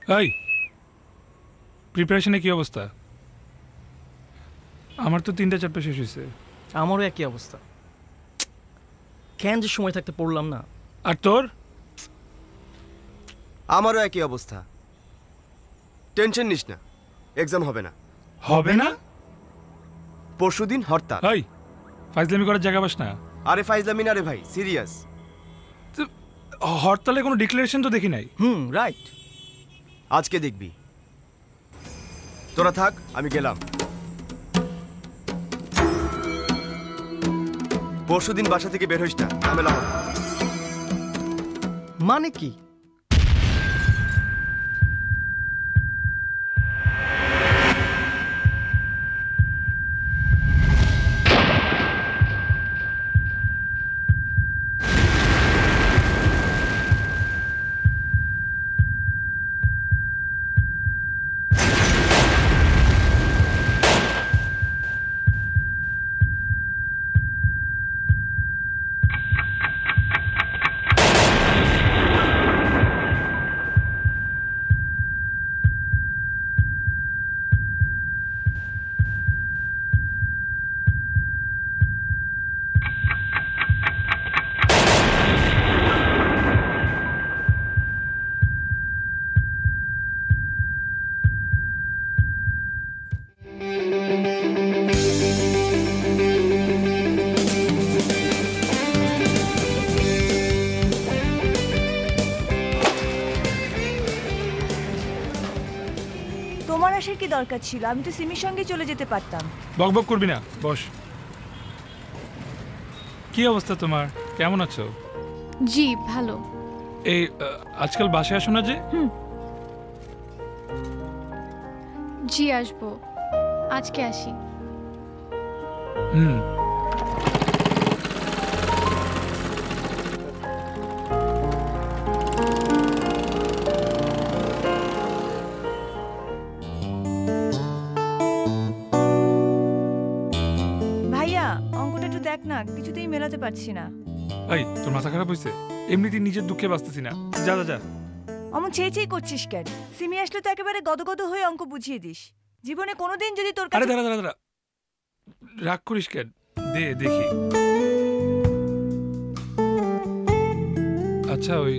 এই প্রিপারেশনে কি অবস্থা? আমার তো 3টা চ্যাপ্টার শেষ হয়েছে। আমারও একই অবস্থা, কেন যে সময় থাকতে পড়লাম না। আর তোর? আমারও একই অবস্থা। টেনশন নিস না, এক্সাম হবে না। হবে না? পরশুদিন হরতাল। এই ফাইজলামি করার জায়গা পাস না। আরে ফাইজলামি না রে ভাই, সিরিয়াস। হরতালে কোনো ডিক্লারেশন তো দেখি নাই। রাইট, আজকে দেখবি। তোরা থাক, আমি গেলাম। পরশুদিন বাসা থেকে বের হইস না, ঝামেলা হবে। মানে কি? আসার কি দরকার ছিল? আমি তো সিমির সঙ্গে চলে যেতে পারতাম। বকবক করবি না, বস। কি অবস্থা তোমার? কেমন আছো? জি ভালো। এই আজকাল বাসায় আসো না যে? জি আসবো, আজকে আসি। না, কিছুতেই মেলাতে পারছি না। এই তোর মাথা খারাপ হইছে? এমনিতেই নিজের দুঃখে বাঁচতেছি না। যা যা যা। অমন চেয়ে করছিস কেন? সিমি আসলে তো একেবারে গদগদ হয়ে অঙ্ক বুঝিয়ে দিস। জীবনে কোনোদিন যদি তোর কাছে... আরে দাঁড়া দাঁড়া দাঁড়া, রাগ করিস কেন? দে দেখি। আচ্ছা ওই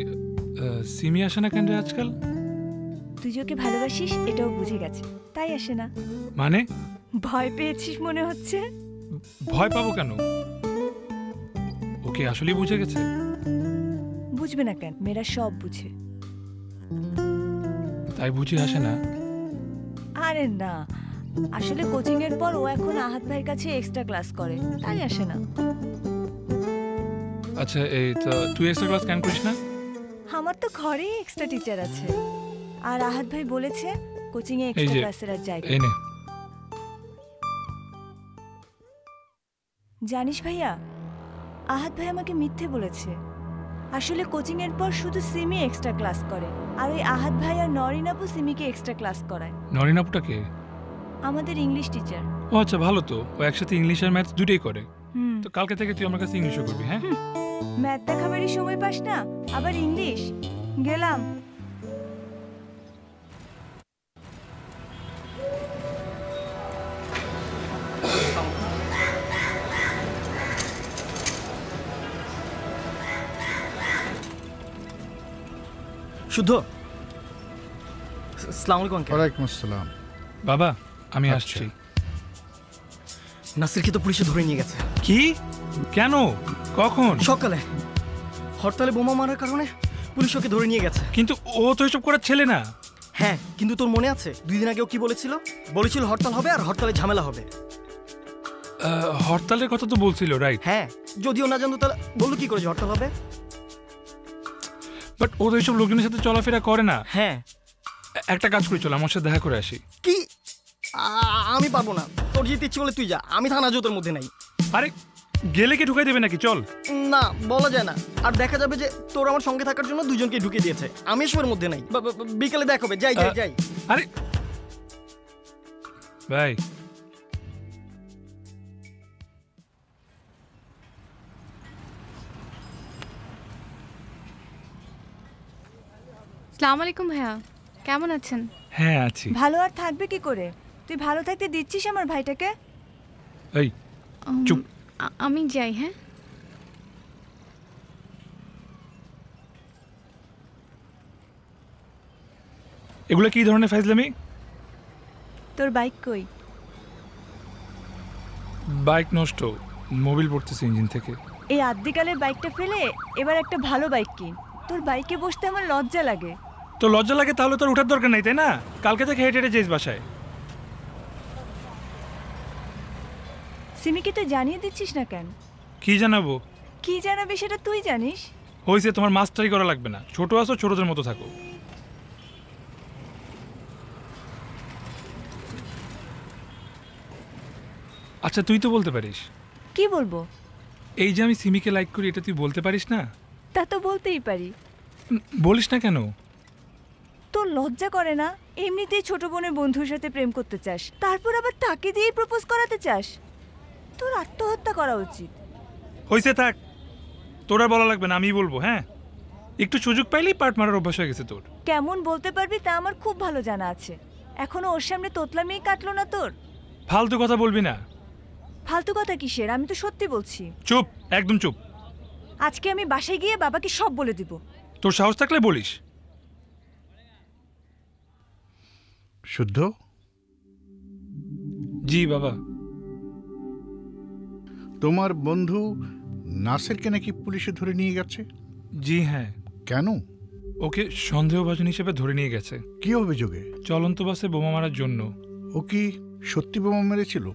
সিমি আসে না কেন রে আজকাল? তুই যে ওকে ভালোবাসিস এটাও বুঝে গেছে, তাই আসে না। মানে? ভয় পেয়েছিস মনে হচ্ছে। ভয় পাবো কেন? ওকে আসলেই বুঝে গেছে। বুঝবে না কেন? মেয়েরা সব বুঝে। তাই বুঝি আসে না? আরে না, আসলে কোচিং এর পর ও এখন আহাত ভাইয়ের কাছে এক্সট্রা ক্লাস করে, তাই আসে না। আচ্ছা এই তো তুই এক্সট্রা ক্লাস কেন করিস না? আমার তো ঘরেই এক্সট্রা টিচার আছে, আর আহাত ভাই বলেছে কোচিং এ এক্সট্রা ক্লাসের আর জায়গা। এই নে। জানিস ভাইয়া, আহাত ভাই আমাকে মিথ্যে বলেছে। আসলে কোচিং এর পর শুধু সিমি এক্সট্রা ক্লাস করে, আর ওই আহাত ভাই আর নরিন আপু সিমিকে এক্সট্রা ক্লাস করায়। নরিন আপুটা কে? আমাদের ইংলিশ টিচার। ও আচ্ছা, ভালো তো। ও একসাথে ইংলিশ আর ম্যাথস দুটোই করে। তো কালকে থেকে তুই আমার কাছে ইংলিশও করবি। হ্যাঁ, ম্যাথ দেখাবারই সময় পাস না, আবার ইংলিশ। গেলাম। শুদ্ধ, আসসালামু আলাইকুম। ওয়ালাইকুম আসসালাম। বাবা আমি আসছি। নাসিরকে তো পুলিশে ধরে নিয়ে গেছে। কি? কেন? কখন? সকালে। হরতালে বোমা মারার কারণে পুলিশ ওকে ধরে নিয়ে গেছে। কিন্তু ও তো এসব করার ছেলে না। হ্যাঁ, কিন্তু তোর মনে আছে 2 দিন আগে ও কি বলেছিল? বলেছিল হরতাল হবে আর হরতালে ঝামেলা হবে। হরতালের কথা তো বলছিল, রাইট? হ্যাঁ, যদিও না জানতো তাহলে বললো কি করে হরতাল হবে? বাট ও তো এইসব লোকজনের সাথে চলাফেরা করে না। হ্যাঁ, একটা কাজ করি, চল আমার সাথে দেখা করে আসি। কি? আমি পারবো না। তোর যেতে ইচ্ছে করলে তুই যা, আমি থানা জোতের মধ্যে নাই। আরে গেলে কি ঢুকাই দেবে নাকি? চল। না, বলা যায় না। আর দেখা যাবে যে তোর আমার সঙ্গে থাকার জন্য দুজনকে ঢুকে দিয়েছে। আমি এসবের মধ্যে নাই। বিকেলে দেখা হবে। যাই যাই যাই। আরে ভাই, আসসালামু আলাইকুম ভাইয়া। কেমন আছেন? হ্যাঁ আছি। ভালো আর থাকবে কি করে? তুই ভালো থাকতে দিচ্ছিস আমার ভাইটাকে? এই চুপ। আমি যাই। হ্যাঁ, এগুলো কি ধরনের ফাইজলামি? তোর বাইক কই? বাইক নষ্ট, মোবিল পড়তেছে ইঞ্জিন থেকে। এই আদ্যিকালের বাইকটা ফেলে এবার একটা ভালো বাইক কিন। তোর বাইকে বসতে আমার লজ্জা লাগে। তো লজ্জা লাগে তাহলে তোর ওঠার দরকার নাই, তাই না? কালকে থেকে হেঁটে হেঁটে যাইস বাসায়। সিমিকে তুই জানিয়ে দিচ্ছিস না কেন? কি জানাবো? কি জানাবি সেটা তুই জানিস। হয়েছে, তোমার মাস্টারি করা লাগবে না। ছোট আছো, ছোটদের মতো থাকো। আচ্ছা তুই তো বলতে পারিস। কি বলবো? এই যে আমি সিমিকে লাইক করি, এটা তুই বলতে পারিস না? তা তো বলতেই পারি। বলিস না কেন? তোর লজ্জা করে না? এমনিতেই ছোট বোনের বন্ধুর সাথে প্রেম করতে চাস, তারপর আবার তাকে দিয়েই প্রপোজ করাতে চাস। তোর আত্মহত্যা করা উচিত। হয়েছে, থাক। তোর আর বলা লাগবে না, আমিই বলবো। হ্যাঁ, একটু সুযোগ পাইলেই পাট মারার অভ্যাস হয়ে গেছে তোর। কেমন বলতে পারবি তা আমার খুব ভালো জানা আছে। এখনো ওর সামনে তোতলামিই কাটলো না তোর। ফালতু কথা বলবি না। ফালতু কথা কিসের? আমি তো সত্যি বলছি। চুপ, একদম চুপ। আজকে আমি বাসায় গিয়ে বাবাকে সব বলে দিব। তোর সাহস থাকলে বলিস। শুদ্ধ? জি বাবা। তোমার বন্ধু নাসেরকে নাকি পুলিশে ধরে নিয়ে গেছে? জি হ্যাঁ। কেন? ওকে সন্দেহভাজন হিসেবে ধরে নিয়ে গেছে। কি অভিযোগে? চলন্ত বাসে বোমা মারার জন্য। ও কি সত্যি বোমা মেরেছিল?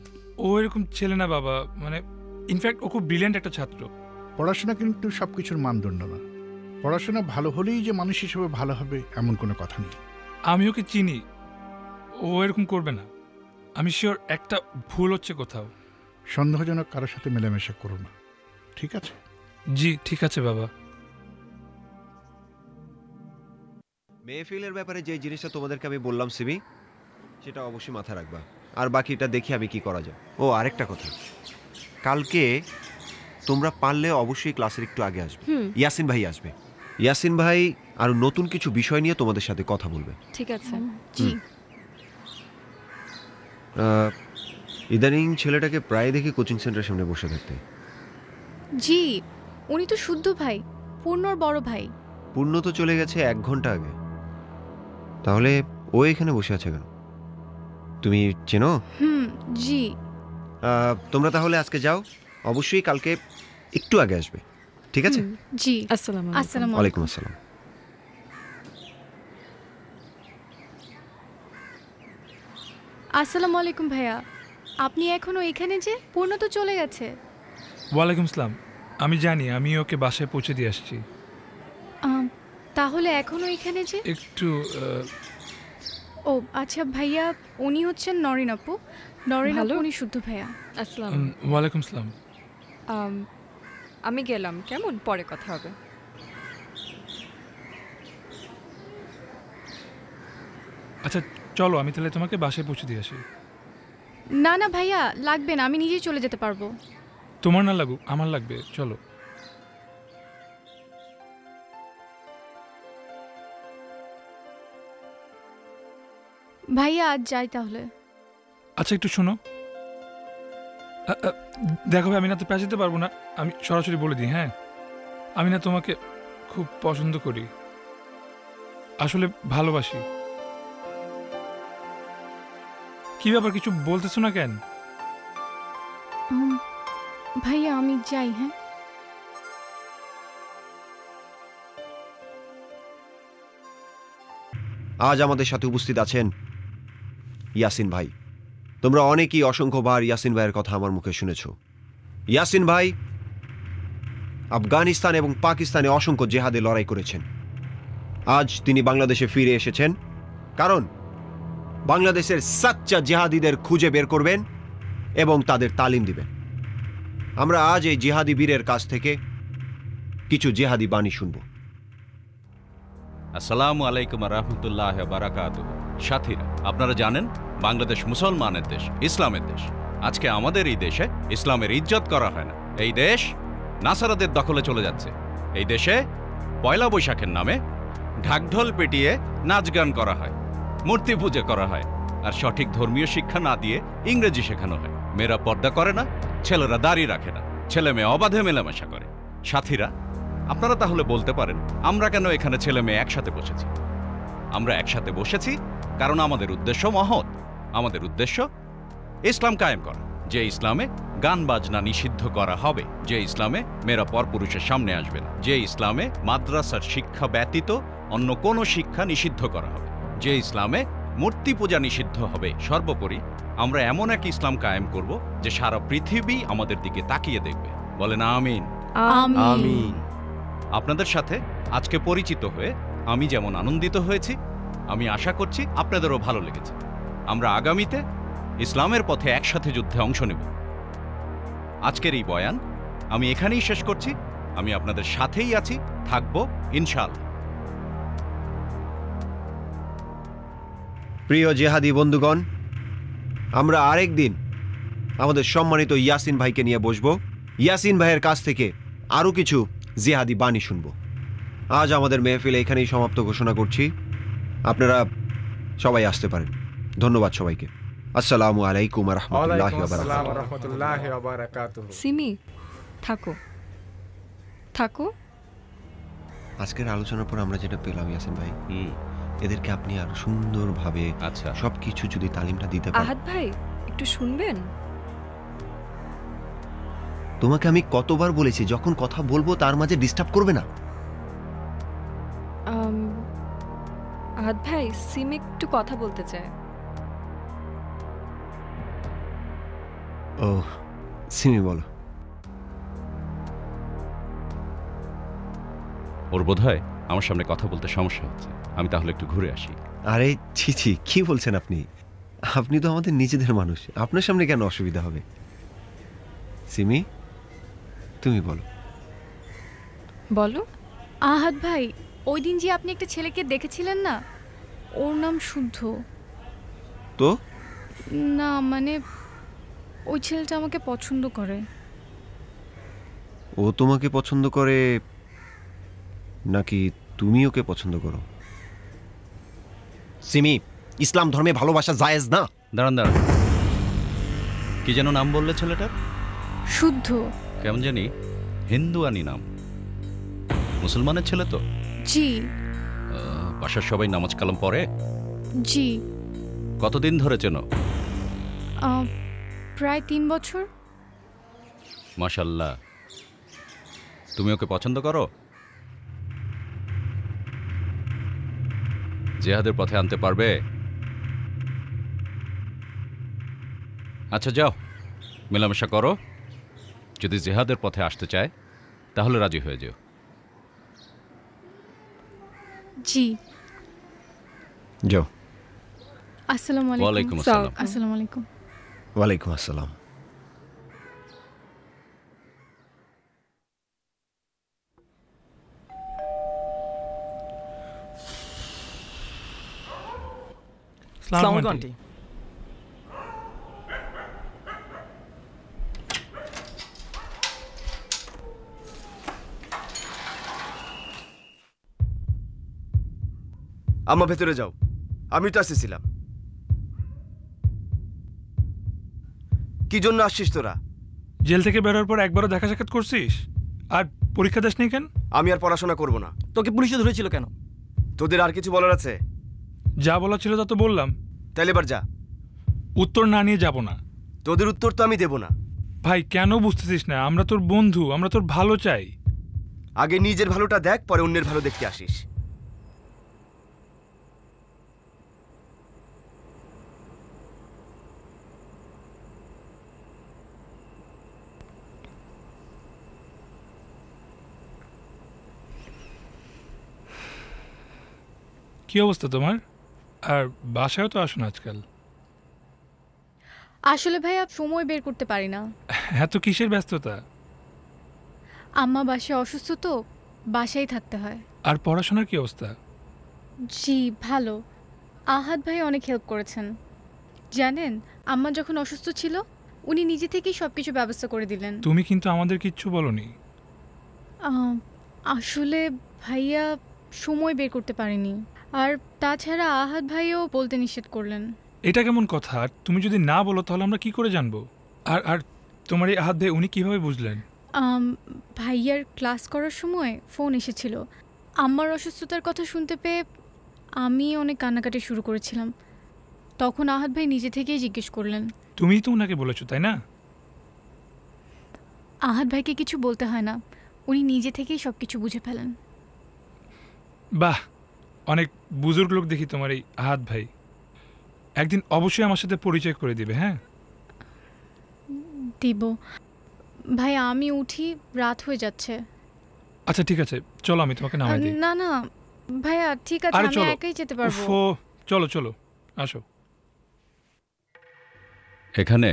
ও এরকম ছেলে না বাবা, মানে ইনফ্যাক্ট ও খুব ব্রিলিয়েন্ট একটা ছাত্র। পড়াশোনা কিন্তু সবকিছুর মানদণ্ড না। পড়াশোনা ভালো হলেই যে মানুষ হিসেবে ভালো হবে এমন কোনো কথা নেই। আমি ওকে চিনি, ও এরকম করবে না। আমি শিওর একটা ভুল হচ্ছে কোথাও। সন্দেহজনক কারোর সাথে মেলামেশা করো না, ঠিক আছে? জি ঠিক আছে বাবা। মেহফিলের ব্যাপারে যে জিনিসটা তোমাদেরকে আমি বললাম সিমি, সেটা অবশ্যই মাথায় রাখবা। আর বাকিটা দেখি আমি কি করা যায়। ও আরেকটা কথা, কালকে তোমরা পারলে অবশ্যই ক্লাসের একটু আগে আসবে। ইয়াসিন ভাই আসবে। ইয়াসিন ভাই আরো নতুন কিছু বিষয় নিয়ে তোমাদের সাথে কথা বলবে। ঠিক আছে। জি। ইদানিং ছেলেটাকে প্রায় দেখি কোচিং সেন্টারের সামনে বসে থাকতে। জি, উনি তো শুদ্ধ ভাই, পূর্ণর বড় ভাই। পূর্ণ তো চলে গেছে 1 ঘন্টা আগে, তাহলে ও এখানে বসে আছে কেন? তুমি চেনো? জি। তোমরা তাহলে আজকে যাও, অবশ্যই কালকে একটু আগে আসবে, ঠিক আছে? জি। আসসালামু আসসালামু ওয়ালাইকুম আসসালাম। আসসালামু আলাইকুম ভাইয়া, আপনি এখনো এখানে? যে পূর্ণ তো চলে গেছে। ওয়ালাইকুম আসসালাম। আমি জানি, আমি ওকে বাসায় পৌঁছে দিয়ে আসছি। তাহলে এখনো এখানে যে? একটু ও আচ্ছা ভাইয়া, উনি হচ্ছেন নরিন আপু। নরিন আপু, উনি শুদ্ধ ভাইয়া। আসসালাম। ওয়ালাইকুম আসসালাম। আমি গেলাম, কেমন? পরে কথা হবে। আচ্ছা চলো, আমি তাহলে তোমাকে বাসায় পৌঁছে দিয়ে আসি। না না ভাইয়া, লাগবে না, আমি নিজেই চলে যেতে পারবো। তোমার না লাগুক, আমার লাগবে, চলো। ভাইয়া আজ যাই তাহলে। আচ্ছা একটু শোনো, দেখো ভাই, আমি না তো পেঁচে যেতে পারবো না। আমি সরাসরি বলে দিই, হ্যাঁ, আমি না তোমাকে খুব পছন্দ করি, আসলে ভালোবাসি। কি ব্যাপার, কিছু বলতেছো না কেন? ভাইয়া আমি যাই। হ্যাঁ, আজ আমাদের সাথে উপস্থিত আছেন ইয়াসিন ভাই। তোমরা অনেকেই অসংখ্যবার ইয়াসিন ভাইয়ের কথা আমার মুখে শুনেছ। ইয়াসিন ভাই আফগানিস্তান এবং পাকিস্তানে অসংখ্য জেহাদে লড়াই করেছেন। আজ তিনি বাংলাদেশে ফিরে এসেছেন, কারণ বাংলাদেশের সাচ্চা জেহাদিদের খুঁজে বের করবেন এবং তাদের তালিম দিবেন। আমরা আজ এই জেহাদি বীরের কাছ থেকে কিছু জেহাদি বাণী শুনব। আসসালামু আলাইকুম রহমতুল্লাহ বারাকাতুহু। সাথীরা, আপনারা জানেন বাংলাদেশ মুসলমানের দেশ, ইসলামের দেশ। আজকে আমাদের এই দেশে ইসলামের ইজ্জত করা হয় না। এই দেশ নাসারাদের দখলে চলে যাচ্ছে। এই দেশে পয়লা বৈশাখের নামে ঢাকঢোল পেটিয়ে নাচ গান করা হয়। মূর্তি পূজা করা হয়, আর সঠিক ধর্মীয় শিক্ষা না দিয়ে ইংরেজি শেখানো হয়। মেয়েরা পর্দা করে না, ছেলেরা দাড়ি রাখে না, ছেলে মেয়ে অবাধে মেলামেশা করে। সাথীরা, আপনারা তাহলে বলতে পারেন আমরা কেন এখানে ছেলে মেয়ে একসাথে বসেছি? আমরা একসাথে বসেছি কারণ আমাদের উদ্দেশ্য মহৎ। আমাদের উদ্দেশ্য ইসলাম কায়েম করা, যে ইসলামে গান বাজনা নিষিদ্ধ করা হবে, যে ইসলামে মেয়েরা পরপুরুষের সামনে আসবে না, যে ইসলামে মাদ্রাসার শিক্ষা ব্যতীত অন্য কোনো শিক্ষা নিষিদ্ধ করা হবে, যে ইসলামে মূর্তি পূজা নিষিদ্ধ হবে। সর্বোপরি আমরা এমন এক ইসলাম কায়েম করব যে সারা পৃথিবী আমাদের দিকে তাকিয়ে দেখবে। বলেন আমিন। আমিন। আপনাদের সাথে আজকে পরিচিত হয়ে আমি যেমন আনন্দিত হয়েছি, আমি আশা করছি আপনাদেরও ভালো লেগেছে। আমরা আগামীতে ইসলামের পথে একসাথে যুদ্ধে অংশ নেব। আজকের এই বয়ান আমি এখানেই শেষ করছি। আমি আপনাদের সাথেই আছি, থাকব ইনশাআল্লাহ। প্রিয় জেহাদি বন্ধুগণ, আমরা আরেক দিন আমাদের সম্মানিত ইয়াসিন ভাইকে নিয়ে বসবো। ইয়াসিন ভাইয়ের কাছ থেকে আরও কিছু জিহাদি বাণী শুনব। আজ আমাদের মেহফিল এখানেই সমাপ্ত ঘোষণা করছি। আপনারা সবাই আসতে পারেন। ধন্যবাদ সবাইকে। আসসালামু আলাইকুম ওয়া রাহমাতুল্লাহি ওয়া বারাকাতুহু। সিমি, থাকো থাকো। আজকের আলোচনার পর আমরা যেটা পেলাম ইয়াসিন ভাই, এদেরকে আপনি আরো সুন্দরভাবে আচ্ছা সবকিছু যদি তালিমটা দিতে পারেন। আহাদ ভাই, একটু শুনবেন? তোমাকে আমি কতবার বলেছি যখন কথা বলবো তার মাঝে ডিস্টার্ব করবে না। আহাদ ভাই, সিমি একটু কথা বলতে চায়। ও সিমি, বলো। ওর বোধহয় আমার সামনে কথা বলতে সমস্যা হচ্ছে। আমি তাহলে একটু ঘুরে আসি। আরে ছি ছি, কি বলছেন আপনি? আপনি তো আমাদের নিজেদের মানুষ, আপনার সামনে কেন অসুবিধা হবে? সিমি, তুমি বলো। বলো। আহাদ ভাই, ওই দিন যে আপনি একটা ছেলেকে দেখেছিলেন না, ওর নাম শুদ্ধ। তো না মানে ওই ছেলেটা আমাকে পছন্দ করে। ও তোমাকে পছন্দ করে নাকি তুমি ওকে পছন্দ করো? সিমি, ইসলাম ধর্মে ভালোবাসা জায়েজ না। দাঁড়ান দাঁড়ান, কি যেন নাম বললে ছেলেটার? শুদ্ধ। কেমন জানি হিন্দুয়ানি নাম। মুসলমানের ছেলে তো? জি। বাসার সবাই নামাজ কালাম পড়ে? জি। কতদিন ধরে চেনো? প্রায় 3 বছর। মাশাআল্লাহ। তুমি ওকে পছন্দ করো? জিহাদের পথে আনতে পারবে? আচ্ছা যাও, মেলামেশা করো। যদি জিহাদের পথে আসতে চায় তাহলে রাজি হয়ে যেও। জি। যাও। আসসালামু আলাইকুম। ওয়ালাইকুম আসসালাম। আসসালামু আলাইকুম। ওয়ালাইকুম আসসালাম। আসসালামু আলাইকুম আন্টি। আম্মা ভেতরে যাও, আমি তো আসতেছিলাম। কি জন্য আসছিস তোরা? জেল থেকে বেরোর পর একবারও দেখা সাক্ষাৎ করছিস? আর পরীক্ষা দেশ নেই কেন? আমি আর পড়াশোনা করব না। তোকে পুলিশে ধরেছিল কেন? তোদের আর কিছু বলার আছে? যা বলা ছিল তা তো বললাম। তাহলে এবার যা। উত্তর না নিয়ে যাব না। তোদের উত্তর তো আমি দেব না। ভাই কেন বুঝতেছিস না? আমরা তোর বন্ধু, আমরা তোর ভালো চাই। আগে নিজের ভালোটা দেখ, পরে অন্যের ভালো দেখতে আসিস। কি অবস্থা তোমার? আর বাসায়ও তো আসো না আজকাল। আসলে ভাইয়া সময় বের করতে পারি না। এত কিসের ব্যস্ততা? আম্মা বাসায় অসুস্থ তো, বাসায় থাকতে হয়। আর পড়াশোনার কি অবস্থা? জি ভালো। আহাদ ভাই অনেক হেল্প করেছেন। জানেন, আম্মা যখন অসুস্থ ছিল উনি নিজে থেকেই সব কিছু ব্যবস্থা করে দিলেন। তুমি কিন্তু আমাদের কিচ্ছু বলনি। আসলে ভাইয়া সময় বের করতে পারিনি। আর তাছাড়া আহাদ ভাইও বলতে নিষেধ করলেন। এটা কেমন কথা? আর তুমি যদি না বলো তাহলে আমরা কি করে জানবো? আর আর তোমার এই আহাদ ভাই উনি কিভাবে বুঝলেন? ভাইয়ার ক্লাস করার সময় ফোন এসেছিল। আমার অসুস্থতার কথা শুনতে পেয়ে আমি অনেক কান্নাকাটি শুরু করেছিলাম। তখন আহাদ ভাই নিজে থেকেই জিজ্ঞেস করলেন। তুমিই তো ওনাকে বলেছো, তাই না? আহাদ ভাইকে কিছু বলতে হয় না, উনি নিজে থেকেই সব কিছু বুঝে ফেলেন। বাহ, অনেক বুজুর্গ লোক দেখি তোমার এই আহাদ ভাই। একদিন অবশ্যই আমার সাথে পরিচয় করে দিবে। হ্যাঁ দিব। ভাই আমি উঠি, রাত হয়ে যাচ্ছে। আচ্ছা ঠিক আছে, চলো আমি তোমাকে নামাই দিই। না না ভাইয়া, ঠিক আছে, আরে আমি চলো। একাই যেতে পারবো। উফ, চলো চলো, আসো। এখানে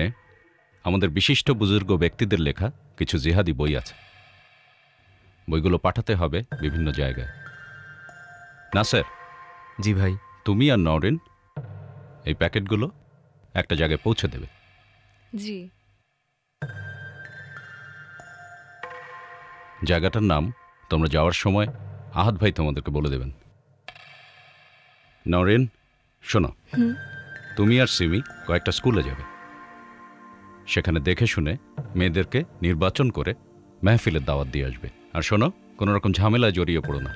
আমাদের বিশিষ্ট বুজুর্গ ব্যক্তিদের লেখা কিছু জিহাদি বই আছে। বইগুলো পাঠাতে হবে বিভিন্ন জায়গায়। নাসের। জি ভাই। তুমি আর নওরিন এই প্যাকেটগুলো একটা জায়গায় পৌঁছে দেবে। জি। জায়গাটার নাম তোমরা যাওয়ার সময় আহাদ ভাই তোমাদেরকে বলে দেবেন। নওরিন, শোনো, তুমি আর সিমি কয়েকটা স্কুলে যাবে। সেখানে দেখে শুনে মেয়েদেরকে নির্বাচন করে মেহফিলের দাওয়াত দিয়ে আসবে। আর শোনো, কোনো রকম ঝামেলায় জড়িয়ে পড়ো না।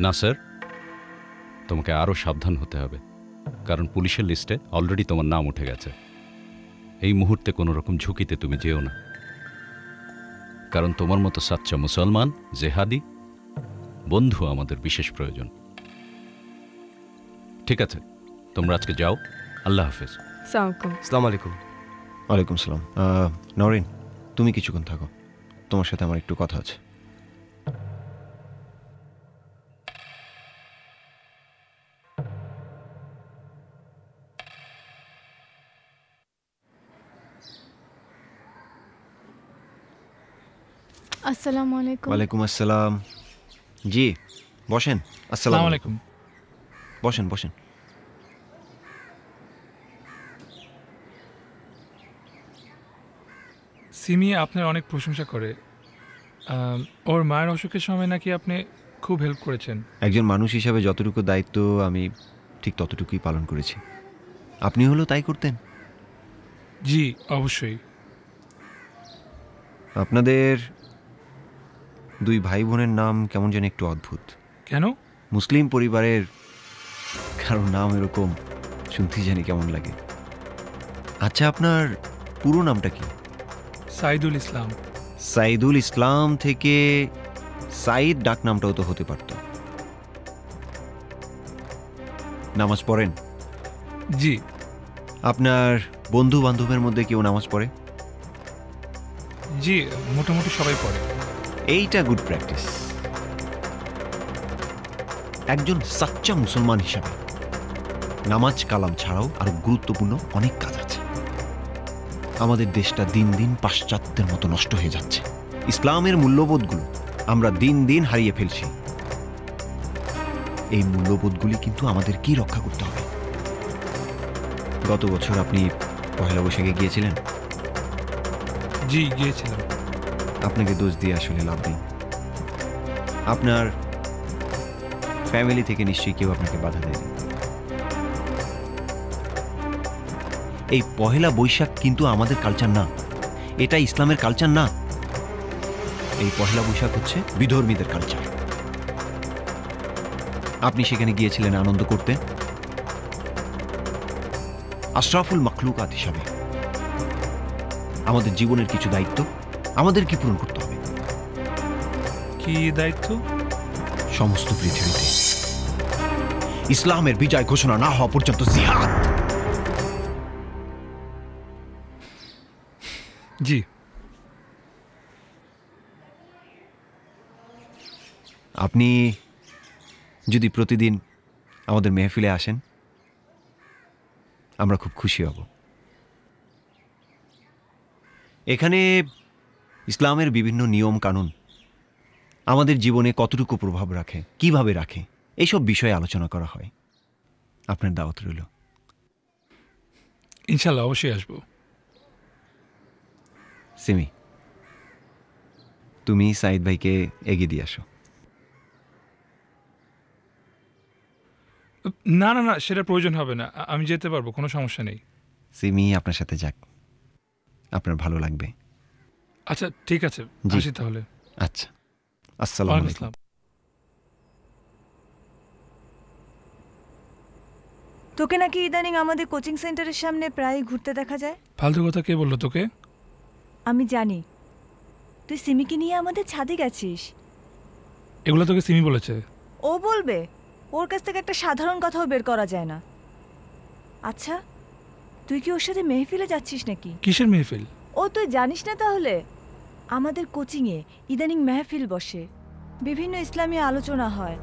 নাসের, তোমাকে আরও সাবধান হতে হবে, কারণ পুলিশের লিস্টে অলরেডি তোমার নাম উঠে গেছে। এই মুহূর্তে কোনো রকম ঝুঁকিতে তুমি যেও না, কারণ তোমার মতো সাচ্চা মুসলমান জেহাদি বন্ধু আমাদের বিশেষ প্রয়োজন। ঠিক আছে, তোমরা আজকে যাও। আল্লাহ হাফেজ। আসসালামু আলাইকুম। ওয়ালাইকুম সালাম। নওরিন, তুমি কিছুক্ষণ থাকো, তোমার সাথে আমার একটু কথা আছে। আসসালামু আলাইকুম। ওয়ালাইকুম আসসালাম। জি বসেন। আসসালামু আলাইকুম। বসেন বসেন। সিমি আপনার অনেক প্রশংসা করে। ওর মায়ের অসুখের সময় নাকি আপনি খুব হেল্প করেছেন। একজন মানুষ হিসাবে যতটুকু দায়িত্ব আমি ঠিক ততটুকুই পালন করেছি। আপনি হলো তাই করতেন? জি অবশ্যই। আপনাদের দুই ভাই বোনের নাম কেমন যেন একটু অদ্ভুত। কেন? মুসলিম পরিবারের কারোর নাম এরকম শুনতে জানি কেমন লাগে। আচ্ছা, আপনার পুরো নামটা কি? সাইদুল ইসলাম। সাইদুল ইসলাম থেকে সাইদ ডাক নামটাও তো হতে পারত। নামাজ পড়েন? জি। আপনার বন্ধু বান্ধবের মধ্যে কেউ নামাজ পড়ে? জি, মোটামুটি সবাই পড়ে। এইটা গুড প্র্যাকটিস। একজন সাচ্চা মুসলমান হিসাবে নামাজ কালাম ছাড়াও আরো গুরুত্বপূর্ণ অনেক কাজ আছে। আমাদের দেশটা দিন দিন পাশ্চাত্যের মতো নষ্ট হয়ে যাচ্ছে। ইসলামের মূল্যবোধগুলো আমরা দিন দিন হারিয়ে ফেলছি। এই মূল্যবোধগুলি কিন্তু আমাদের কি রক্ষা করতে হবে। গত বছর আপনি পয়লা বৈশাখে গিয়েছিলেন? জি গিয়েছিলাম। আপনাকে দোষ দিয়ে আসলে লাভ নেই। আপনার ফ্যামিলি থেকে নিশ্চয়ই কেউ আপনাকে বাধা দেয়নি। এই পহেলা বৈশাখ কিন্তু আমাদের কালচার না, এটা ইসলামের কালচার না। এই পহেলা বৈশাখ হচ্ছে বিধর্মীদের কালচার। আপনি সেখানে গিয়েছিলেন আনন্দ করতে। আশরাফুল মাখলুকাত হিসাবে আমাদের জীবনের কিছু দায়িত্ব আমাদের কি পূরণ করতে হবে। কি দায়িত্ব? সমস্ত পৃথিবীতে ইসলামের বিজয় ঘোষণা না হওয়া পর্যন্ত জিহাদ। জি। আপনি যদি প্রতিদিন আমাদের মেহফিলে আসেন আমরা খুব খুশি হব। এখানে ইসলামের বিভিন্ন নিয়ম কানুন আমাদের জীবনে কতটুকু প্রভাব রাখে, কিভাবে রাখে, এইসব বিষয়ে আলোচনা করা হয়। আপনার দাওয়াত রইল। ইনশাল্লাহ অবশ্যই আসবো। সিমি, তুমি সাইদ ভাইকে এগিয়ে দিয়ে আসো। না না না, সেটা প্রয়োজন হবে না, আমি যেতে পারবো, কোনো সমস্যা নেই। সিমি আপনার সাথে যাক, আপনার ভালো লাগবে। আচ্ছা ঠিক আছে, জি। আসি তাহলে। আচ্ছা, আসসালামু ওয়ালাইকুম আলাইকুম। আসসালাম। তোকে নাকি ইদানিং আমাদের কোচিং সেন্টারের সামনে প্রায় ঘুরতে দেখা যায়। ফালতু কথা কে বললো তোকে? আমি জানি তুই সিমিকে নিয়ে আমাদের ছাদে গেছিস। এগুলো তোকে সিমি বলেছে? ও বলবে, ওর কাছ থেকে একটা সাধারণ কথাও বের করা যায় না। আচ্ছা, তুই কি ওর সাথে মেহফিলে যাচ্ছিস নাকি? কিসের মেহফিল? ও তুই জানিস না তাহলে? আমাদের কোচিংয়ে ইদানিং মেহফিল বসে, বিভিন্ন ইসলামী আলোচনা হয়।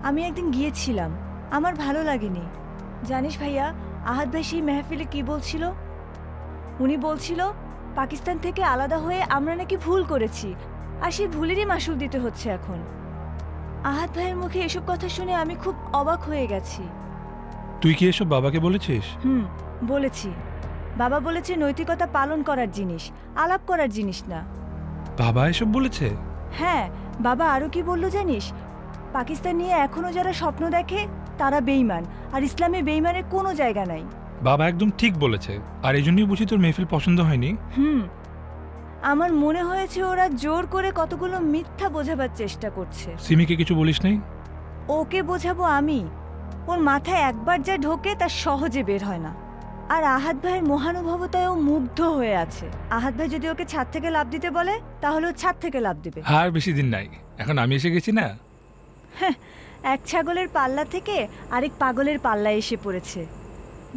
আমি একদিন গিয়েছিলাম, আমার ভালো লাগেনি। জানিস ভাইয়া, আহাদ ভাই সেই মেহফিলে কি বলছিল? উনি বলছিল পাকিস্তান থেকে আলাদা হয়ে আমরা নাকি ভুল করেছি, আর সেই ভুলেরই মাসুল দিতে হচ্ছে এখন। আহাদ ভাইয়ের মুখে এসব কথা শুনে আমি খুব অবাক হয়ে গেছি। তুই কি এসব বাবাকে বলেছিস? বলেছি। বাবা বলেছে নৈতিকতা পালন করার জিনিস, আলাপ করার জিনিস না। বাবা এসব বলেছে? হ্যাঁ, বাবা আরো কি বললো জানিস? পাকিস্তান নিয়ে এখনো যারা স্বপ্ন দেখে তারা বেঈমান, আর ইসলামে বেঈমানের কোনো জায়গা নাই। বাবা একদম ঠিক বলেছে, আর এই জন্যই বুঝি তোর মেহফিল পছন্দ হয়নি। আমার মনে হয়েছে ওরা জোর করে কতগুলো মিথ্যা বোঝাবার চেষ্টা করছে। সিমিকে কিছু বলিস নাই? ওকে বোঝাবো আমি? ওর মাথায় একবার যা ঢোকে তা সহজে বের হয় না। আর আহাদ ভাইয়ের মহানুভবতায় ও মুগ্ধ হয়ে আছে। আহাদ ভাই যদি ওকে ছাদ থেকে লাফ দিতে বলে তাহলে ও ছাদ থেকে লাফ দিবে। আর বেশি দিন নাই, এখন আমি এসে গেছি না। এক ছাগলের পাল্লা থেকে আরেক পাগলের পাল্লায় এসে পড়েছে।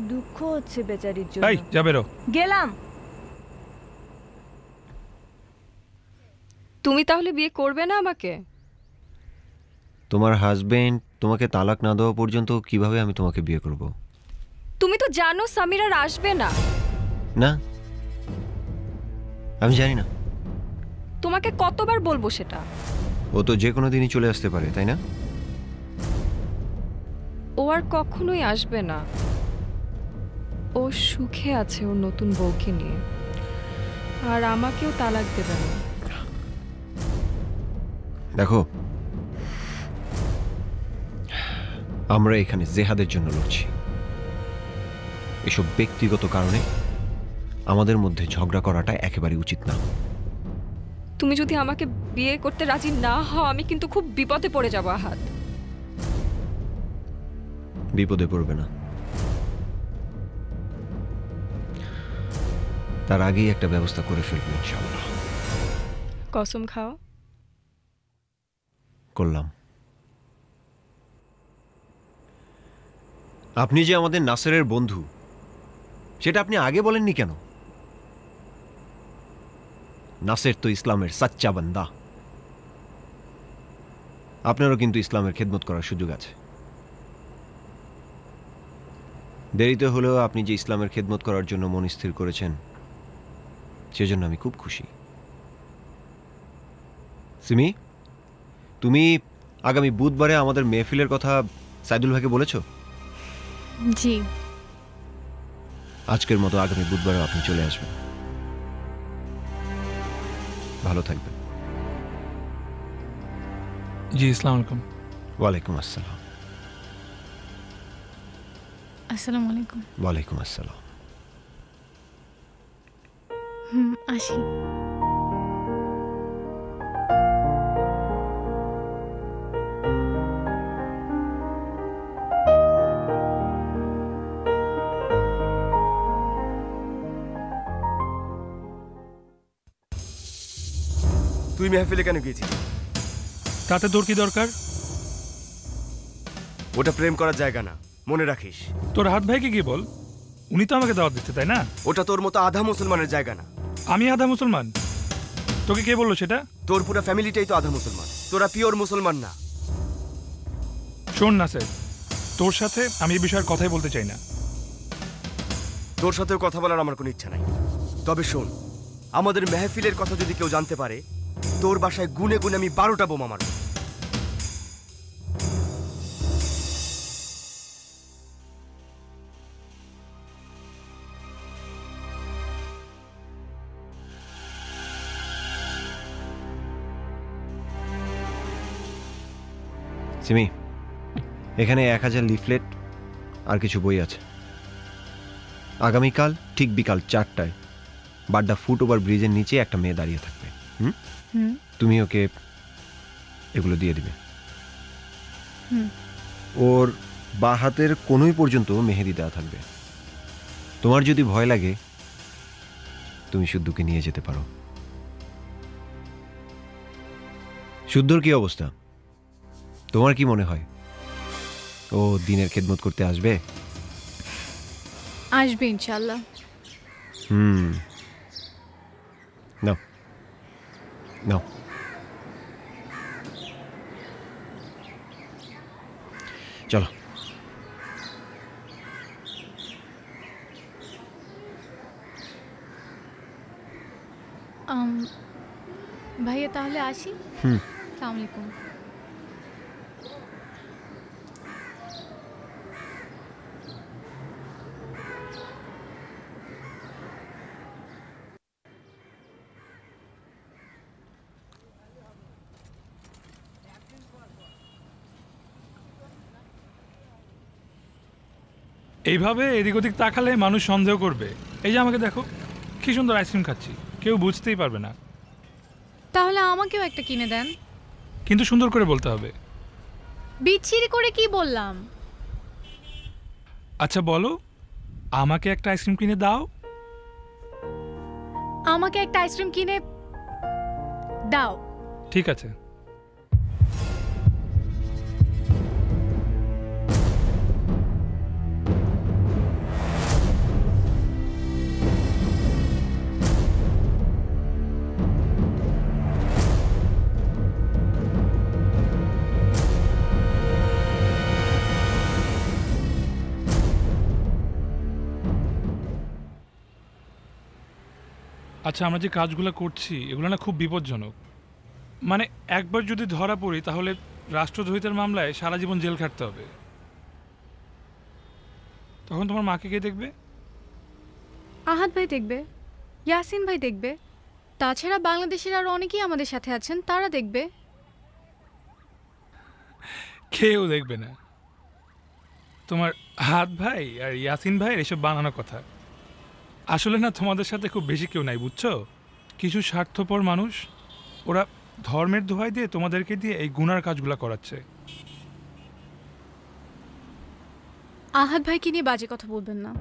দুঃখ হচ্ছে বেচারির জন্য। এই যা বেরো। গেলাম। তুমি তাহলে বিয়ে করবে না আমাকে? তোমার হাজবেন্ড তোমাকে তালাক না দেওয়া পর্যন্ত কিভাবে আমি তোমাকে বিয়ে করব? তুমি তো জানো সামির আর আসবে না। না, আমি জানি না। তোমাকে কতবার বলবো সেটা? ও তো যে কোনো দিনই চলে আসতে পারে, তাই না? ও আর কখনোই আসবে না। ও সুখে আছে ওর নতুন বউকে নিয়ে, আর আমাকেও তালাক দেবে না। দেখো, আমরা এখানে জেহাদের জন্য লড়ছি। এসব ব্যক্তিগত কারণে আমাদের মধ্যে ঝগড়া করাটা একেবারে উচিত না। তুমি যদি আমাকে বিয়ে করতে রাজি না হও, আমি কিন্তু খুব বিপদে পড়ে যাবো আহাদ। বিপদে পড়বে না, তার আগেই একটা ব্যবস্থা করে ফেলবো ইনশাআল্লাহ। কসম খাও? করলাম। আপনি যে আমাদের নাসেরের বন্ধু, সেটা আপনি আগে বলেননি কেন? নাসের তো ইসলামের সাচ্চা বান্দা। আপনারও কিন্তু ইসলামের খেদমত করার সুযোগ আছে। দেরিতে হলেও আপনি যে ইসলামের খেদমত করার জন্য মন স্থির করেছেন, সেজন্য আমি খুব খুশি। সিমি, তুমি আগামী বুধবারে আমাদের মেহফিলের কথা সাইদুল ভাইকে বলেছো? জি। আজকের মতো আগামী বুধবারে আপনি চলে আসবেন। ভালো থাকবেন। জি, আসসালামু আলাইকুম। ওয়ালাইকুম আসসালাম। আসসালামু আলাইকুম। ওয়ালাইকুম আসসালাম। আসি। তুই মেহফিলে কেন গিয়েছিস? তাতে তোর কি দরকার? ওটা প্রেম করার জায়গা না, মনে রাখিস। তোর হাত ভাইকে কি বল, উনি তো আমাকে দাওয়াত দিচ্ছে, তাই না? ওটা তোর মতো আধা মুসলমানের জায়গা না। আমি আধা মুসলমান? তোকে কে বললো সেটা? তোর পুরো ফ্যামিলিটাই তো আধা মুসলমান, তোরা পিওর মুসলমান না। শোন নাসের, তোর সাথে আমি এই বিষয়ের কথাই বলতে চাই না। তোর সাথেও কথা বলার আমার কোনো ইচ্ছা নাই। তবে শোন, আমাদের মেহফিলের কথা যদি কেউ জানতে পারে, তোর বাসায় গুনে গুনে আমি 12টা বোমা মারব। সিমি, এখানে 1000 লিফলেট আর কিছু বই আছে। আগামীকাল ঠিক বিকাল 4টায় বাড্ডা ফুটওভার ব্রিজের নিচে একটা মেয়ে দাঁড়িয়ে থাকবে। তুমি ওকে এগুলো দিয়ে দিবে। ওর বা হাতের কোনোই পর্যন্ত মেহেদি দেওয়া থাকবে। তোমার যদি ভয় লাগে তুমি শুদ্ধকে নিয়ে যেতে পারো। শুদ্ধর কি অবস্থা? তোমার কি মনে হয় ও দিনের খেদমত করতে আসবে? আসবে ইনশাল্লাহ। নাও নাও। চলো। ভাইয়া তাহলে আসি। আসসালামু আলাইকুম। এইভাবে এদিক ওদিক তাকালে মানুষ সন্দেহ করবে। এই যে আমাকে দেখো, কি সুন্দর আইসক্রিম খাচ্ছি, কেউ বুঝতেই পারবে না। তাহলে আমাকেও একটা কিনে দেন, কিন্তু সুন্দর করে বলতে হবে। বিচ্ছিরি করে কি বললাম? আচ্ছা বলো, আমাকে একটা আইসক্রিম কিনে দাও। আমাকে একটা আইসক্রিম কিনে দাও। ঠিক আছে। আচ্ছা, আমরা যে কাজগুলো করছি এগুলো না খুব বিপজ্জনক। মানে একবার যদি ধরা পড়ি তাহলে রাষ্ট্রদ্রোহিতার মামলায় সারা জীবন জেল খাটতে হবে। তখন তোমার মাকে কে দেখবে? আহাদ ভাই দেখবে, ইয়াসিন ভাই দেখবে, তাছাড়া বাংলাদেশের আরো অনেকেই আমাদের সাথে আছেন, তারা দেখবে। কেউ দেখবে না। তোমার আহাদ ভাই আর ইয়াসিন ভাইয়ের এসব বানানো কথা। আসলে না তোমাদের সাথে খুব বেশি কেউ নাই, বুঝছো? কিছু স্বার্থপর মানুষ, ওরা ধর্মের দোহাই দিয়ে তোমাদেরকে দিয়ে এই গুনার কাজগুলো করাচ্ছে। আহাদ ভাইকে নিয়ে বাজে কথা বলবেন না।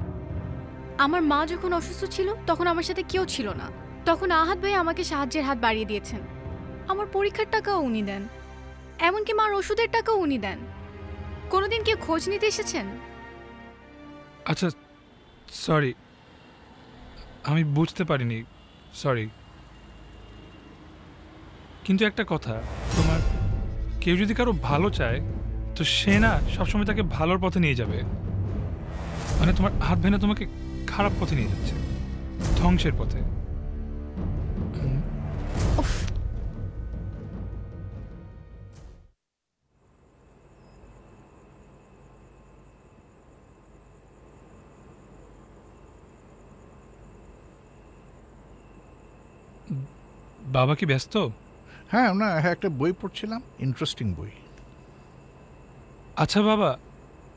আমার মা যখন অসুস্থ ছিল তখন আমার সাথে কেউ ছিল না, তখন আহাদ ভাই আমাকে সাহায্যের হাত বাড়িয়ে দিয়েছেন। আমার পরীক্ষার টাকাও উনি দেন, এমনকি মার ওষুধের টাকাও উনি দেন। কোনোদিন কেউ খোঁজ নিতে এসেছেন? আচ্ছা সরি, আমি বুঝতে পারিনি, সরি। কিন্তু একটা কথা, তোমার কেউ যদি কারো ভালো চায় তো সে না সবসময় তাকে ভালোর পথে নিয়ে যাবে। মানে তোমার হাত ভেঙে তোমাকে খারাপ পথে নিয়ে যাচ্ছে, ধ্বংসের পথে। বাবা কি ব্যস্ত? হ্যাঁ, না, একটা বই পড়ছিলাম, ইন্টারেস্টিং বই। আচ্ছা বাবা,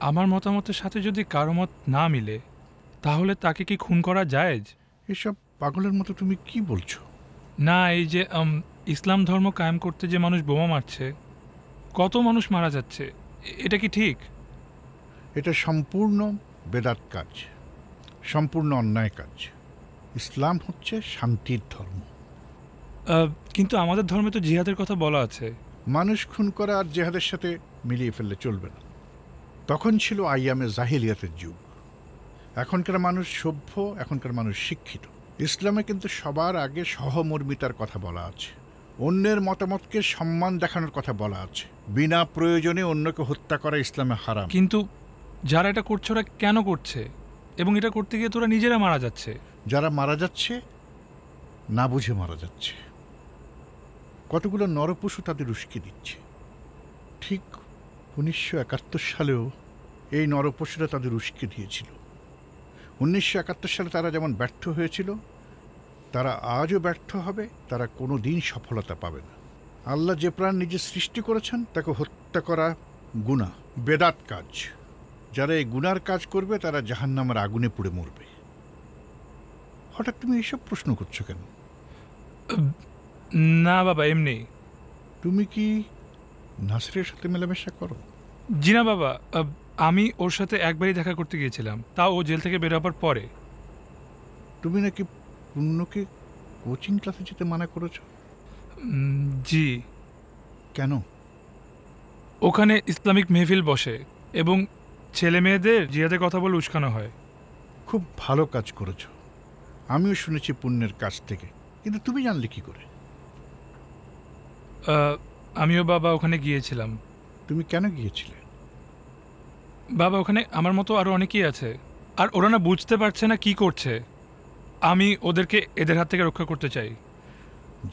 আমার মতামতের সাথে যদি কারো মত না মিলে তাহলে তাকে কি খুন করা জায়েজ? এসব পাগলের মতো তুমি কি বলছো? না, এই যে ইসলাম ধর্ম কায়েম করতে যে মানুষ বোমা মারছে, কত মানুষ মারা যাচ্ছে, এটা কি ঠিক? এটা সম্পূর্ণ বেদাত কাজ, সম্পূর্ণ অন্যায় কাজ। ইসলাম হচ্ছে শান্তির ধর্ম। কিন্তু আমাদের ধর্মে তো জিহাদের কথা বলা আছে। মানুষ খুন করা আর জিহাদের সাথে মিলিয়ে ফেললে চলবে না। তখন ছিল আইয়ামে জাহিলিয়াতের যুগ। এখনকার মানুষ সভ্য, এখনকার মানুষ শিক্ষিত। ইসলামে কিন্তু সবার আগে সহমর্মিতার কথা বলা আছে, অন্যের মতামতকে সম্মান দেখানোর কথা বলা আছে। বিনা প্রয়োজনে অন্যকে হত্যা করা ইসলামে হারাম। কিন্তু যারা এটা করছে ওরা কেন করছে, এবং এটা করতে গিয়ে তোরা নিজেরা মারা যাচ্ছে। যারা মারা যাচ্ছে না বুঝে মারা যাচ্ছে। কতগুলো নরপশু তাদের উস্কে দিচ্ছে। ঠিক 1971 সালেও এই নরপশুরা তাদের উস্কে দিয়েছিল। 1971 সালে তারা যেমন ব্যর্থ হয়েছিল, তারা আজও ব্যর্থ হবে, তারা কোনো দিন সফলতা পাবে না। আল্লাহ যে প্রাণ নিজে সৃষ্টি করেছেন তাকে হত্যা করা গুনাহ, বেদাত কাজ। যারা এই গুনার কাজ করবে তারা জাহান্নামের আগুনে পুড়ে মরবে। হঠাৎ তুমি এইসব প্রশ্ন করছো কেন? না বাবা, এমনি। তুমি কি নাসরের সাথে মেলামেশা করো? জি না বাবা, আমি ওর সাথে একবারই দেখা করতে গিয়েছিলাম, তাও ও জেল থেকে বের হবার পরে। তুমি নাকি পূর্ণকে কোচিং ক্লাসে যেতে মানা করেছো? জি। কেন? ওখানে ইসলামিক মেহফিল বসে এবং ছেলে মেয়েদের জিহাদের কথা বলে উস্কানো হয়। খুব ভালো কাজ করেছো, আমিও শুনেছি পুণ্যের কাছ থেকে, কিন্তু তুমি জানলে কি করে? আমিও বাবা ওখানে গিয়েছিলাম। তুমি কেন গিয়েছিলে? বাবা ওখানে আমার মতো আরও অনেকেই আছে, আর ওরা না বুঝতে পারছে না কি করছে। আমি ওদেরকে এদের হাত থেকে রক্ষা করতে চাই।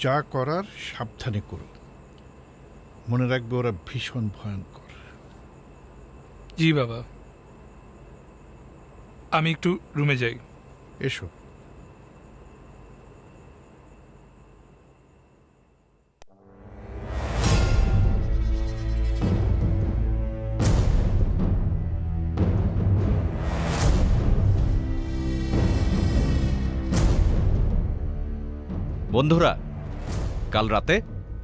যা করার সাবধানে করো, মনে রাখবে ওরা ভীষণ ভয়ঙ্কর। জি বাবা, আমি একটু রুমে যাই। এসো। বন্ধুরা, কাল রাতে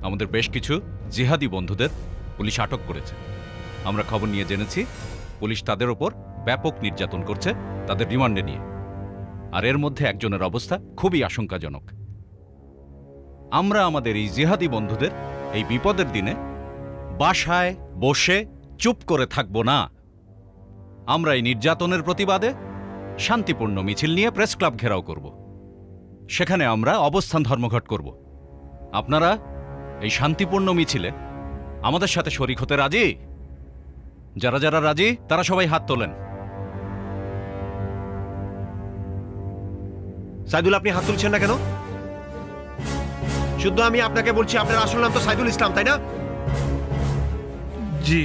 আমাদের বেশ কিছু জিহাদি বন্ধুদের পুলিশ আটক করেছে। আমরা খবর নিয়ে জেনেছি পুলিশ তাদের ওপর ব্যাপক নির্যাতন করছে তাদের রিমান্ডে নিয়ে, আর এর মধ্যে একজনের অবস্থা খুবই আশঙ্কাজনক। আমরা আমাদের এই জিহাদি বন্ধুদের এই বিপদের দিনে বাসায় বসে চুপ করে থাকব না। আমরা এই নির্যাতনের প্রতিবাদে শান্তিপূর্ণ মিছিল নিয়ে প্রেস ক্লাব ঘেরাও করব। সেখানে আমরা অবস্থান ধর্মঘট করব। আপনারা এই শান্তিপূর্ণ মিছিলে আমাদের সাথে শরীক হতে রাজি? যারা যারা রাজি তারা সবাই হাত তোলেন। সাইদুল, আপনি হাত তুলছেন না কেন? শুদ্ধ আমি আপনাকে বলছি, আপনার আসল নাম তো সাইদুল ইসলাম, তাই না? জি।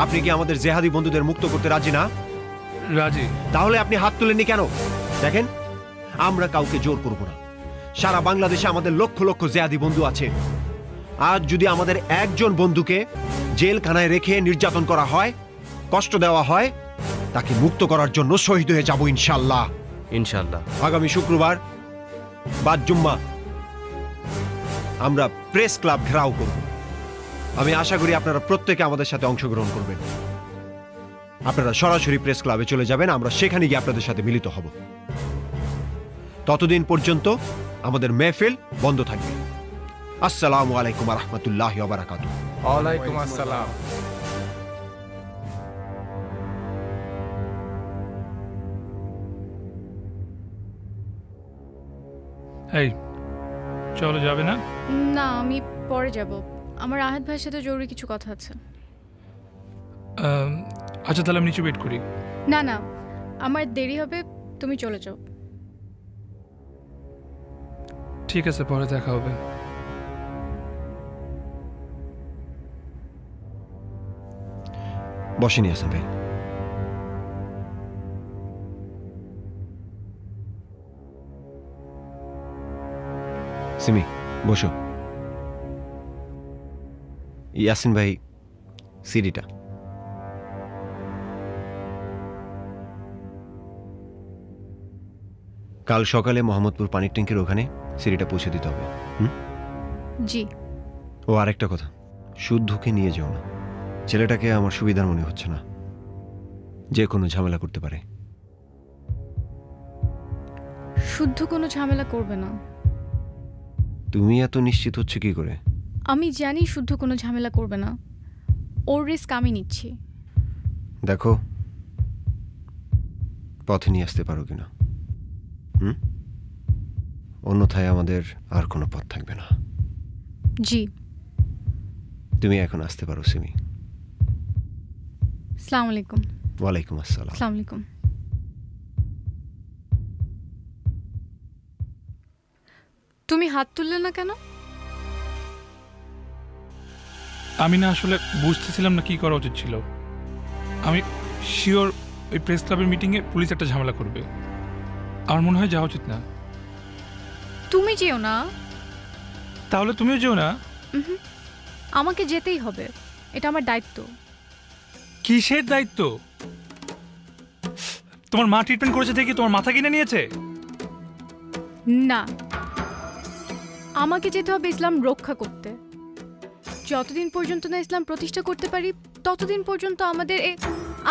আপনি কি আমাদের জেহাদি বন্ধুদের মুক্ত করতে রাজি না? রাজি। তাহলে আপনি হাত তুলেননি কেন? দেখেন, আমরা কাউকে জোর করব না। সারা বাংলাদেশে আমাদের লক্ষ লক্ষ জেহাদি বন্ধু আছে। আজ যদি আমাদের একজন বন্ধুকে জেলখানায় রেখে নির্যাতন করা হয়, কষ্ট দেওয়া হয়, তাকে মুক্ত করার জন্য শহীদ হয়ে যাব ইনশাআল্লাহ। ইনশাআল্লাহ। আগামী শুক্রবার বাদ জুম্মা আমরা প্রেস ক্লাব ঘেরাও করব। আমি আশা করি আপনারা প্রত্যেকে আমাদের সাথে অংশগ্রহণ করবেন। আপনারা সরাসরি প্রেস ক্লাবে চলে যাবেন, আমরা সেখানে গিয়ে আপনাদের সাথে মিলিত হব। ততদিন পর্যন্ত আমাদের মেহফিল বন্ধ থাকবে। আসসালামু আলাইকুম ওয়া রাহমাতুল্লাহি ওয়া বারাকাতুহু। ওয়ালাইকুম আসসালাম। এই চলো, যাবে না? না, আমি পরে যাব। আমার আহাদ ভাইয়ের সাথে জরুরি কিছু কথা আছে। আচ্ছা, তাহলে আমি নিচে ওয়েট করি। না না, আমার দেরি হবে, তুমি চলে যাও। ঠিক আছে, পরে দেখা হবে। বসেনি হাসান ভাই। সিমি, বসো। ইয়াসিন ভাই, সিডিটা। কাল সকালে মোহাম্মদপুর পানির ট্যাঙ্কের ওখানে সিডিটা পৌঁছে দিতে হবে। জি। ও আরেকটা কথা, শুদ্ধকে নিয়ে যাও না। ছেলেটাকে আমার সুবিধার মনে হচ্ছে না, যে কোনো ঝামেলা করতে পারে। শুদ্ধ কোনো ঝামেলা করবে না। তুমি এত নিশ্চিত হচ্ছে কি করে? আমি জানি শুদ্ধ কোনো ঝামেলা করবে না, ওর রিস্ক আমি নিচ্ছি। দেখো পথে নিয়ে আসতে পারো কিনা। অন্যথায় আমাদের আর কোনো পথ থাকবে না। জি। তুমি এখন আসতে পারো সিমি। আসসালামু আলাইকুম। ওয়ালাইকুম আসসালাম। আসসালামু আলাইকুম। তুমি হাত তুললে না কেন? আমি না আসলে বুঝতেছিলাম না কি করা উচিত ছিল। আমি শিওর ওই প্রেস ক্লাবের মিটিংয়ে পুলিশ একটা ঝামেলা করবে। আমার মনে হয় যাওয়া উচিত না। তুমি যেও না। তাহলে তুমিও যেও না। আমাকে যেতেই হবে, এটা আমার দায়িত্ব। কিসের দায়িত্ব? তোমার মা ট্রিটমেন্ট করেছে দেখি তোমার মাথা কিনে নিয়েছে? না, আমাকে যেতে হবে ইসলাম রক্ষা করতে। যতদিন পর্যন্ত না ইসলাম প্রতিষ্ঠা করতে পারি ততদিন পর্যন্ত আমাদের এই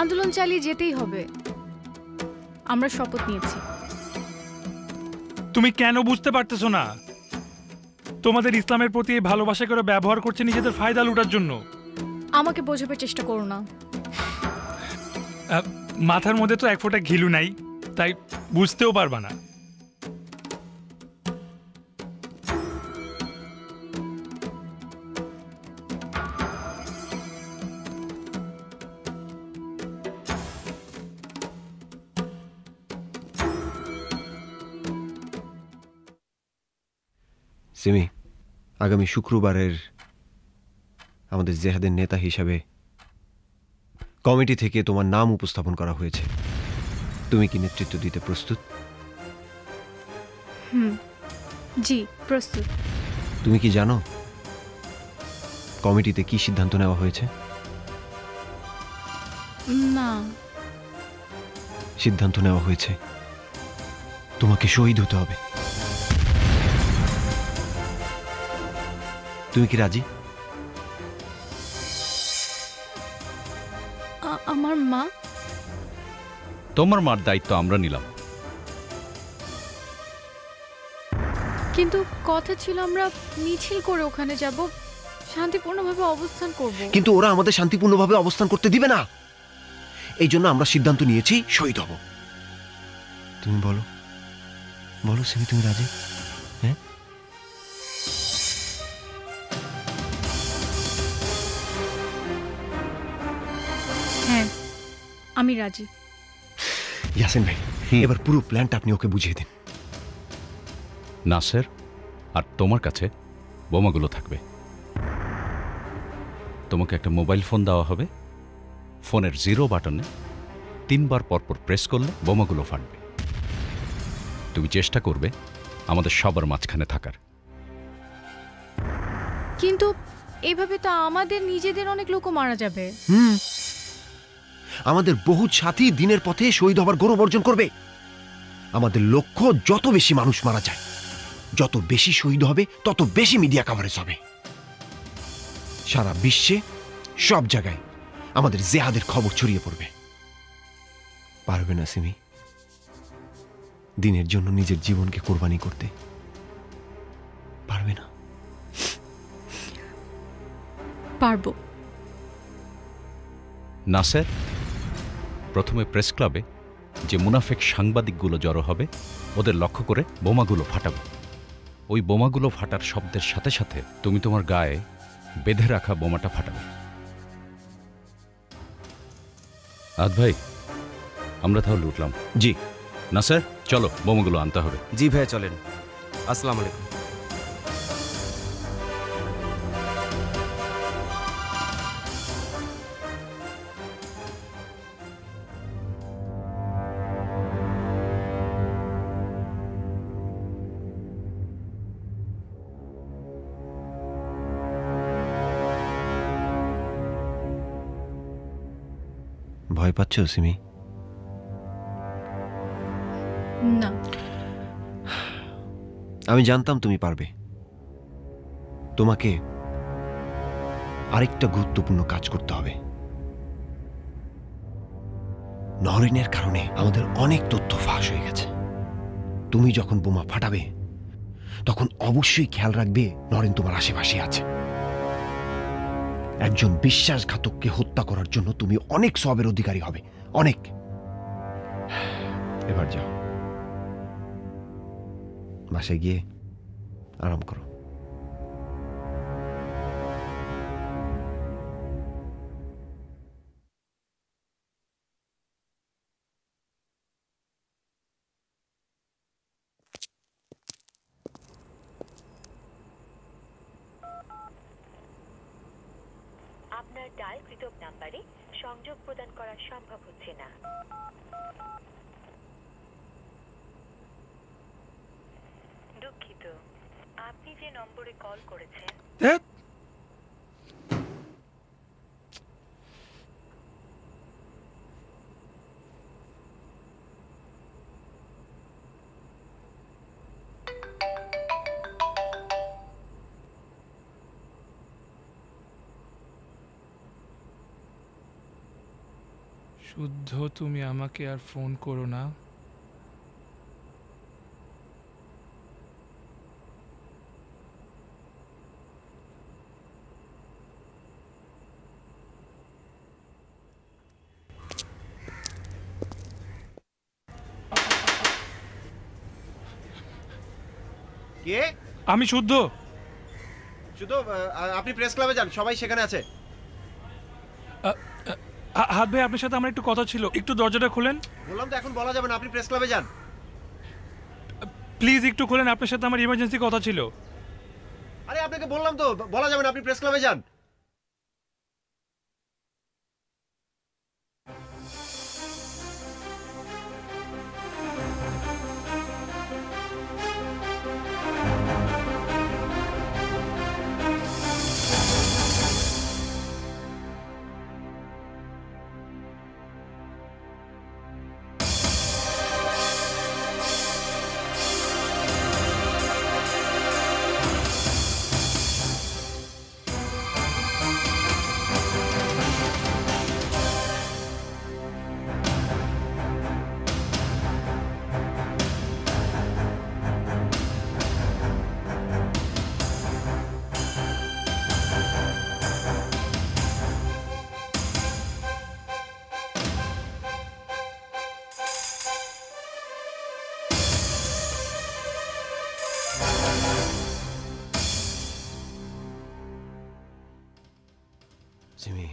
আন্দোলন চালিয়ে যেতেই হবে। আমরা শপথ নিয়েছি। তুমি কেন বুঝতে পারতেছো না? তোমাদের ইসলামের প্রতি এই ভালোবাসা করে ব্যবহার করছে নিজেদের ফায়দা লুটার জন্য। আমাকে বোঝাবার চেষ্টা করো না। মাথার মধ্যে তো এক ফোঁটা ঘিলু নাই, তাই বুঝতেও পারবা না। সিমি, আগামী শুক্রবারের আমাদের জেহাদের নেতা হিসাবে কমিটি থেকে তোমার নাম উপস্থাপন করা হয়েছে। তুমি কি নেতৃত্ব দিতে প্রস্তুত? জি, প্রস্তুত। তুমি কি জানো কমিটিতে কি সিদ্ধান্ত নেওয়া হয়েছে? না। সিদ্ধান্ত নেওয়া হয়েছে তোমাকে শহীদ হতে হবে। তুমি কি রাজি? আমার মা? তোমার মার দায়িত্ব আমরা নিলাম। কিন্তু কথা ছিল আমরা মিছিল করে ওখানে যাব, শান্তিপূর্ণভাবে অবস্থান করব। কিন্তু ওরা আমাদের শান্তিপূর্ণভাবে অবস্থান করতে দিবে না। এই জন্য আমরা সিদ্ধান্ত নিয়েছি শহীদ হব। তুমি বলো বলো সিমি, তুমি রাজি? হ্যাঁ, হ্যাঁ, আমি রাজি। ইয়াসিন ভাই, এবার পুরো প্ল্যানটা আপনি ওকে বুঝিয়ে দিন। নাসের, আর তোমার কাছে বোমাগুলো থাকবে। তোমাকে একটা মোবাইল ফোন দেওয়া হবে। ফোনের 0 বাটনে 3 বার পরপর প্রেস করলে বোমাগুলো ফাটবে। তুমি চেষ্টা করবে আমাদের সবার মাঝখানে থাকার। কিন্তু এভাবে তো আমাদের নিজেদের অনেক লোকও মারা যাবে। আমাদের বহু সাথী দিনের পথে শহীদ হবার গৌরব অর্জন করবে। আমাদের লক্ষ্য যত বেশি মানুষ মারা যায়, যত বেশি শহীদ হবে, তত বেশি মিডিয়া কভারেজ হবে। সারা বিশ্বে সব জায়গায় আমাদের জেহাদের খবর ছড়িয়ে পড়বে। পারবে না সিমি দিনের জন্য নিজের জীবনকে কোরবানি করতে? পারবে না? পারবো। নাসের, প্রথমে প্রেস ক্লাবে যে মুনাফেক সাংবাদিকগুলো জড়ো হবে ওদের লক্ষ্য করে বোমাগুলো ফাটাবে। ওই বোমাগুলো ফাটার শব্দের সাথে সাথে তুমি তোমার গায়ে বেঁধে রাখা বোমাটা ফাটাবে। আদ ভাই, আমরা তাহলে উঠলাম। জি। নাসের, চলো, বোমাগুলো আনতে হবে। জি ভাই, চলেন। আসসালামু আলাইকুম। ভয় পাচ্ছ সিমি? না, আমি জানতাম তুমি পারবে। তোমাকে আরেকটা গুরুত্বপূর্ণ কাজ করতে হবে। নরিনের কারণে আমাদের অনেক তথ্য ফাঁস হয়ে গেছে। তুমি যখন বোমা ফাটাবে তখন অবশ্যই খেয়াল রাখবে নরেন তোমার আশেপাশে আছে। একজন বিশ্বাসঘাতককে হত্যা করার জন্য তুমি অনেক সবের অধিকারী হবে, অনেক। এবার যাও, বাসায় গিয়ে আরাম করো। আপনার ডায়ালকৃত নাম্বারে সংযোগ প্রদান করা সম্ভব হচ্ছে না। দুঃখিত, আপনি যে নম্বরে কল করেছেন শুদ্ধ, তুমি আমাকে আর ফোন করো না। কে? আমি শুদ্ধ। শুধু আপনি প্রেস ক্লাবে যান, সবাই সেখানে আছে। হাত ভাই, আপনার সাথে আমার একটু কথা ছিল, একটু দরজাটা খুলেন। বললাম তো এখন বলা যাবে না, আপনি প্রেস ক্লাবে যান। প্লিজ একটু খুলেন, আপনার সাথে আমার ইমার্জেন্সি কথা ছিল। আরে আপনাকে বললাম তো বলা যাবে না, আপনি প্রেস ক্লাবে যান। সিমি,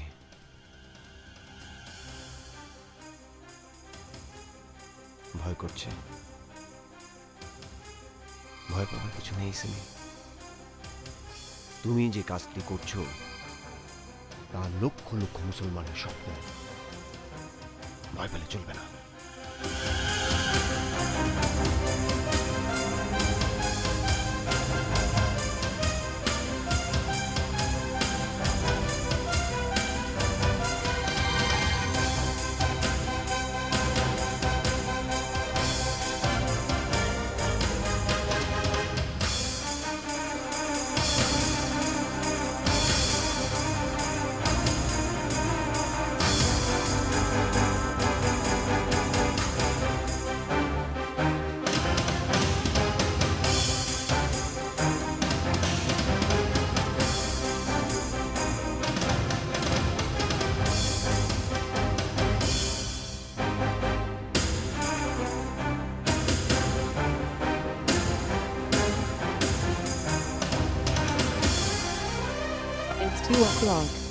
ভয় করছে। ভয় পাওয়ার কিছু নেই সিমি। তুমি যে কাজটি করছো তা লক্ষ লক্ষ মুসলমানের স্বপ্ন। ভয় পেলে চলবে না। It's 2 o'clock.